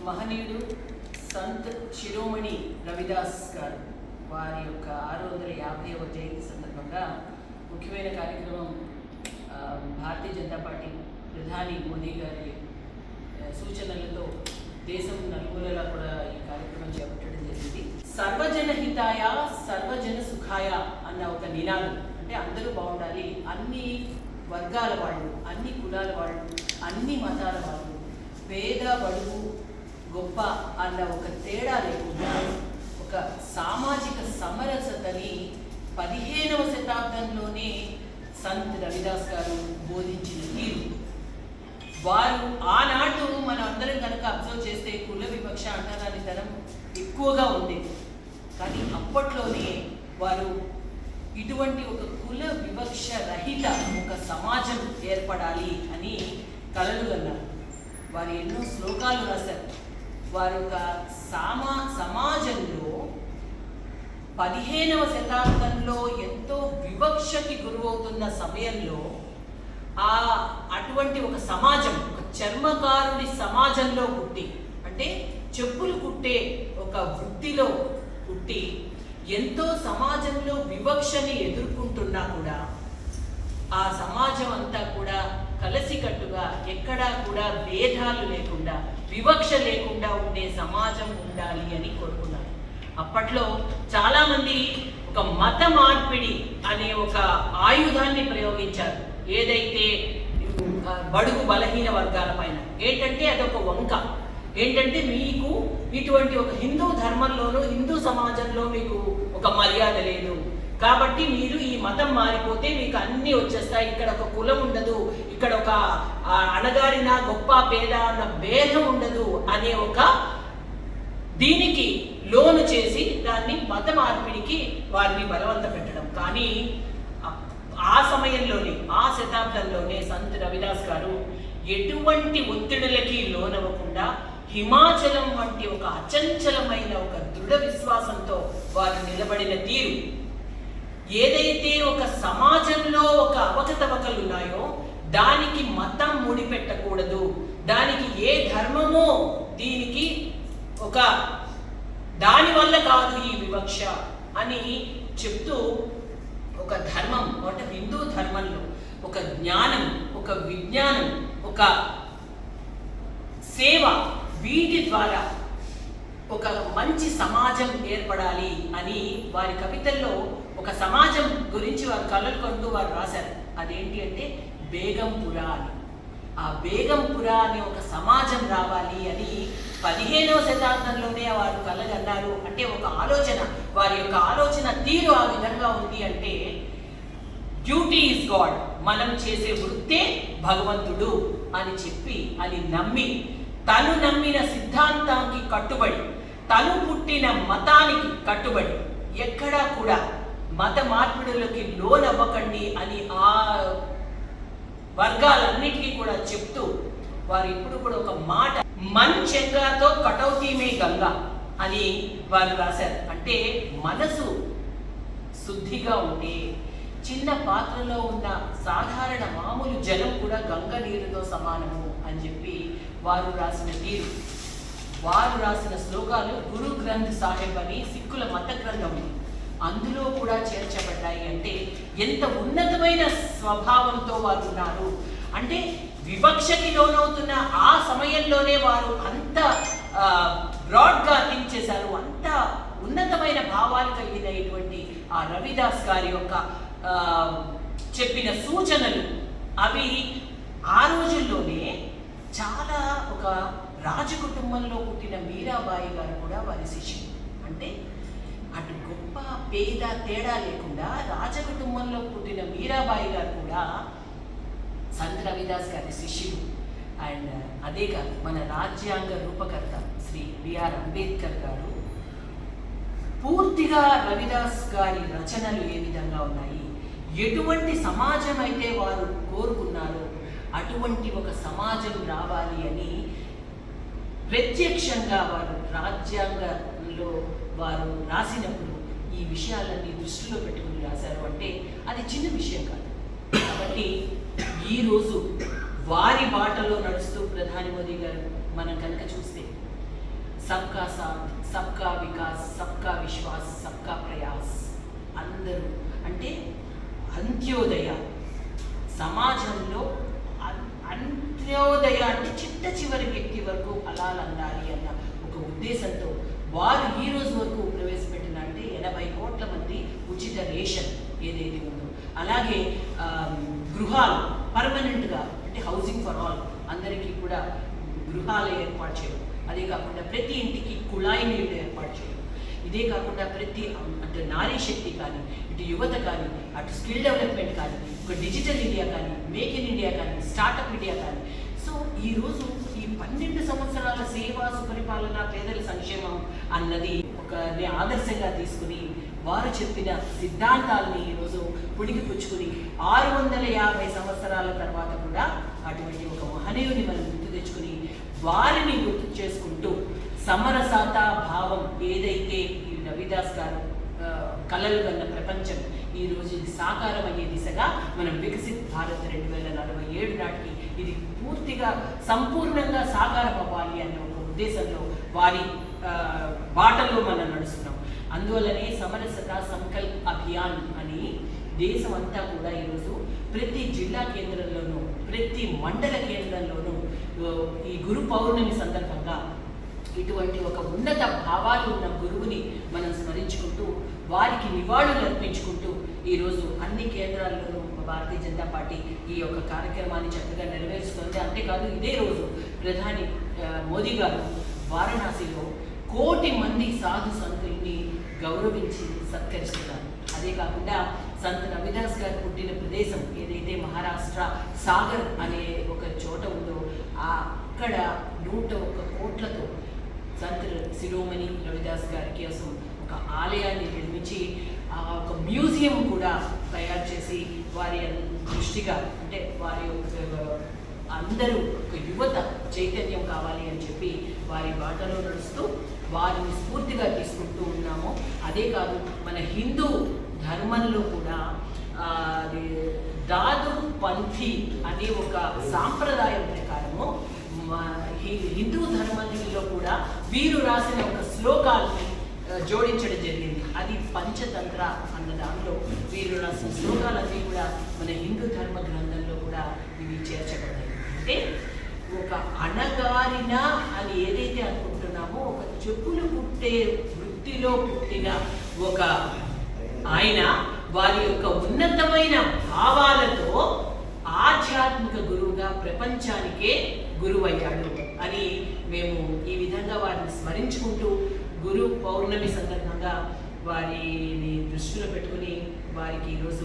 మహనీయుడు సంత్ శిరోమణి రవిదాస్ గారు వారి యొక్క 650వ జయంతి సందర్భంగా ముఖ్యమైన కార్యక్రమం భారతీయ జనతా పార్టీ ప్రధాని మోదీ గారి సూచనలతో దేశం నలుమూలలా కూడా ఈ కార్యక్రమం చేపట్టడం జరిగింది. సర్వజన హితాయ సర్వజన సుఖాయ అన్న ఒక నినాదం, అంటే అందరూ బాగుండాలి, అన్ని వర్గాల వాళ్ళు, అన్ని కులాల వాళ్ళు, అన్ని మతాల వాళ్ళు, పేద బడుగు గొప్ప అన్న ఒక తేడా లేకుండా ఒక సామాజిక సమరసతని 15వ శతాబ్దంలోనే సంత్ రవిదాస్ గారు బోధించిన తీరు. వారు ఆనాడు మనం అందరం కనుక అబ్జర్వ్ చేస్తే కుల వివక్ష అంటరానితనం ఎక్కువగా ఉండేది. కానీ అప్పట్లోనే వారు ఇటువంటి ఒక కుల వివక్ష రహిత ఒక సమాజం ఏర్పడాలి అని కలలు కన్నారు. వారు ఎన్నో శ్లోకాలు రాశారు. వారు ఒక సమాజంలో 15వ శతాబ్దంలో ఎంతో వివక్షకి గురవుతున్న సమయంలో అటువంటి ఒక సమాజం, ఒక చర్మకారుడి సమాజంలో పుట్టి, అంటే చెప్పులు కుట్టే ఒక వృత్తిలో పుట్టి ఎంతో సమాజంలో వివక్షని ఎదుర్కొంటున్నా కూడా ఆ సమాజం అంతా కూడా కలిసికట్టుగా ఎక్కడా కూడా భేదాలు లేకుండా వివక్ష లేకుండా ఉండే సమాజం ఉండాలి అని కోరుకున్నారు. అప్పట్లో చాలామంది ఒక మత మార్పిడి అనే ఒక ఆయుధాన్ని ప్రయోగించారు. ఏదైతే బడుగు బలహీన వర్గాల పైన ఏంటంటే అదొక వంక. ఏంటంటే మీకు ఇటువంటి ఒక హిందూ ధర్మంలోనూ హిందూ సమాజంలో మీకు ఒక మర్యాద లేదు, కాబట్టి మీరు ఈ మతం మారిపోతే మీకు అన్నీ వచ్చేస్తాయి, ఇక్కడ ఒక కులం ఉండదు, ఇక్కడ ఒక అణగారిన గొప్ప పేద అన్న భేదం ఉండదు అనే ఒక దీనికి లోను చేసి దాన్ని మత మార్పిడికి వారిని బలవంత పెట్టడం. కానీ ఆ సమయంలోనే, ఆ శతాబ్దంలోనే సంత్ రవిదాస్ గారు ఎటువంటి ఒత్తిడులకి లోనవ్వకుండా హిమాచలం వంటి ఒక అచంచలమైన ఒక దృఢ విశ్వాసంతో వారు నిలబడిన తీరు, ఏదైతే ఒక సమాజంలో ఒక అవకతవకలు ఉన్నాయో దానికి మతం ముడిపెట్టకూడదు, దానికి ఏ ధర్మమో దీనికి ఒక దానివల్ల కాదు ఈ వివక్ష అని చెప్తూ ఒక ధర్మం, అంటే హిందూ ధర్మంలో ఒక జ్ఞానం, ఒక విజ్ఞానం, ఒక సేవ, వీటి ద్వారా ఒక మంచి సమాజం ఏర్పడాలి అని వారి కవితల్లో ఒక సమాజం గురించి వారు కలలు కొంటూ వారు రాశారు. అదేంటి అంటే బేగంపురా అని. ఆ బేగంపురా అనే ఒక సమాజం రావాలి అని 15వ శతాబ్దంలోనే వారు కలగన్నారు. అంటే ఒక ఆలోచన, వారి యొక్క ఆలోచన తీరు ఆ విధంగా ఉంది. అంటే డ్యూటీ ఈజ్ గాడ్, మనం చేసే వృత్తే భగవంతుడు అని చెప్పి, అని నమ్మి, తను నమ్మిన సిద్ధాంతానికి కట్టుబడి, తను పుట్టిన మతానికి కట్టుబడి, ఎక్కడా కూడా మత మార్పిడులకి లోనవ్వకండి అని ఆ వర్గాలన్నిటికీ కూడా చెప్తూ వారు ఇప్పుడు కూడా ఒక మాట, మన్ చెంగాతో కటౌతీ మే గంగా అని వారు రాశారు. అంటే మనసు శుద్ధిగా ఉంటే చిన్న పాత్రలో ఉన్న సాధారణ మామూలు జలం కూడా గంగ నీరుతో సమానము అని చెప్పి వారు రాసిన తీరు. వారు రాసిన శ్లోకాలు గురు గ్రంథ్ సాహెబ్ అని సిక్కుల మత గ్రంథం, అందులో కూడా చేర్చబడ్డాయి. అంటే ఎంత ఉన్నతమైన స్వభావంతో వారు ఉన్నారు. అంటే వివక్షకి లోనవుతున్న ఆ సమయంలోనే వారు అంత బ్రాడ్గా థింక్ చేశారు. అంత ఉన్నతమైన భావాలు కలిగినటువంటి ఆ రవిదాస్ గారి యొక్క చెప్పిన సూచనలు అవి ఆ రోజుల్లోనే చాలా ఒక రాజకుటుంబంలో పుట్టిన మీరాబాయి గారు కూడా వారి శిష్యులు. అంటే అటు గొప్ప పేద తేడా లేకుండా రాజకుటుంబంలో పుట్టిన మీరాబాయి గారు కూడా సంత్ రవిదాస్ గారి శిష్యులు. అండ్ అదే కాదు, మన రాజ్యాంగ రూపకర్త శ్రీ బిఆర్ అంబేద్కర్ గారు పూర్తిగా రవిదాస్ గారి రచనలు ఏ విధంగా ఉన్నాయి, ఎటువంటి సమాజం అయితే వారు కోరుకున్నారో అటువంటి ఒక సమాజం రావాలి అని ప్రత్యక్షంగా వారు రాజ్యాంగంలో వారు రాసినప్పుడు ఈ విషయాలన్నీ దృష్టిలో పెట్టుకుని రాశారు. అంటే అది చిన్న విషయం కాదు. కాబట్టి ఈరోజు వారి బాటలో నడుస్తూ ప్రధాని మోదీ గారు మనం కనుక చూస్తే సబ్కా సాథ్, సబ్కా వికాస్, సబ్కా విశ్వాస్, సబ్కా ప్రయాస్. అందరూ అంటే అంత్యోదయ, సమాజంలో అంత్యోదయ అంటే చిట్ట చివరి వ్యక్తి వరకు హలాల్ అందాలి అన్న ఒక ఉద్దేశంతో వారు ఈ రోజు వరకు ప్రవేశపెట్టిన అంటే 80 కోట్ల మంది ఉచిత రేషన్ ఏదైతే ఉందో, అలాగే గృహాలు పర్మనెంట్గా అంటే హౌసింగ్ ఫర్ ఆల్, అందరికీ కూడా గృహాలు ఏర్పాటు చేయడం, అదే కాకుండా ప్రతి ఇంటికి కుళాయి నీళ్లు ఏర్పాటు చేయడం, ఇదే కాకుండా ప్రతి అంటే నారీ శక్తి కానీ, ఇటు యువత కానీ, అటు స్కిల్ డెవలప్మెంట్ కానీ, ఒక డిజిటల్ ఇండియా కానీ, మేక్ ఇన్ ఇండియా కానీ, స్టార్టప్ ఇండియా కానీ. సో ఈరోజు ఈ 12 సంవత్సరాల సేవా సుపరిపాలన పేదల సంక్షేమం అన్నది ఒక ఆదర్శంగా తీసుకుని వారు చెప్పిన సిద్ధాంతాలని ఈరోజు పుణికిపుచ్చుకుని 650 సంవత్సరాల తర్వాత కూడా అటువంటి ఒక మహనీయుని మనం గుర్తు తెచ్చుకుని వారిని గుర్తు చేసుకుంటూ సమరసత భావం ఏదైతే ఈ రవిదాస్ గారు కలలు కన్న ప్రపంచం ఈరోజు ఇది సాకారం అయ్యే దిశగా మనం వికసిత్ భారత్ 2047 నాటికి ఇది పూర్తిగా సంపూర్ణంగా సాకారం అవ్వాలి అనే ఒక ఉద్దేశంలో వారి బాటలో మనం నడుస్తున్నాం. అందువల్లనే సమరసత సంకల్ప్ అభియాన్ అని దేశం అంతా కూడా ఈరోజు ప్రతి జిల్లా కేంద్రంలోనూ ప్రతి మండల కేంద్రంలోనూ ఈ గురు పౌర్ణమి సందర్భంగా ఇటువంటి ఒక ఉన్నత భావాలు ఉన్న గురువుని మనం స్మరించుకుంటూ వారికి నివాళులు అర్పించుకుంటూ ఈరోజు అన్ని కేంద్రాల్లోనూ భారతీయ జనతా పార్టీ ఈ యొక్క కార్యక్రమాన్ని చక్కగా నెరవేరుస్తుంది. అంతేకాదు ఇదే రోజు ప్రధాని మోదీ గారు వారణాసిలో 1 కోటి మంది సాధు సంతుల్ని గౌరవించి సత్కరిస్తున్నారు. అదే కాకుండా సంత్ రవిదాస్ గారు పుట్టిన ప్రదేశం ఏదైతే మహారాష్ట్ర సాగర్ అనే ఒక చోట ఉందో అక్కడ 101 కోట్లతో సంత్ శిరోమణి రవిదాస్ గారి కోసం ఒక ఆలయాన్ని నిర్మించి ఒక మ్యూజియం కూడా తయారు చేసి వారి దృష్టిగా అంటే వారి అందరూ ఒక యువత చైతన్యం కావాలి అని చెప్పి వారి బాటలో నడుస్తూ వారిని స్ఫూర్తిగా తీసుకుంటూ ఉన్నాము. అదే కాదు మన హిందూ ధర్మంలో కూడా దాదు పంథీ అనే ఒక సాంప్రదాయం ప్రకారము హిందూ ధర్మంలో కూడా వీరు రాసిన ఒక శ్లోకాలని జోడించడం జరిగింది. అది పంచతంత్ర అన్న దాంట్లో వీరు రాసిన శ్లోకాలన్నీ కూడా మన హిందూ ధర్మ గ్రంథంలో కూడా ఇవి చేర్చబడ్డాయి. అంటే ఒక అణగారిన అని ఏదైతే అనుకుంటున్నామో ఒక చెప్పులు కుట్టే వృత్తిలో పుట్టిన ఒక ఆయన వారి యొక్క ఉన్నతమైన భావాలతో ఆధ్యాత్మిక గురువుగా ప్రపంచానికే గురువయ్యాడు అని మేము ఈ విధంగా వారిని స్మరించుకుంటూ గురు పౌర్ణమి సందర్భంగా వారిని దృష్టిలో పెట్టుకుని వారికి ఈరోజు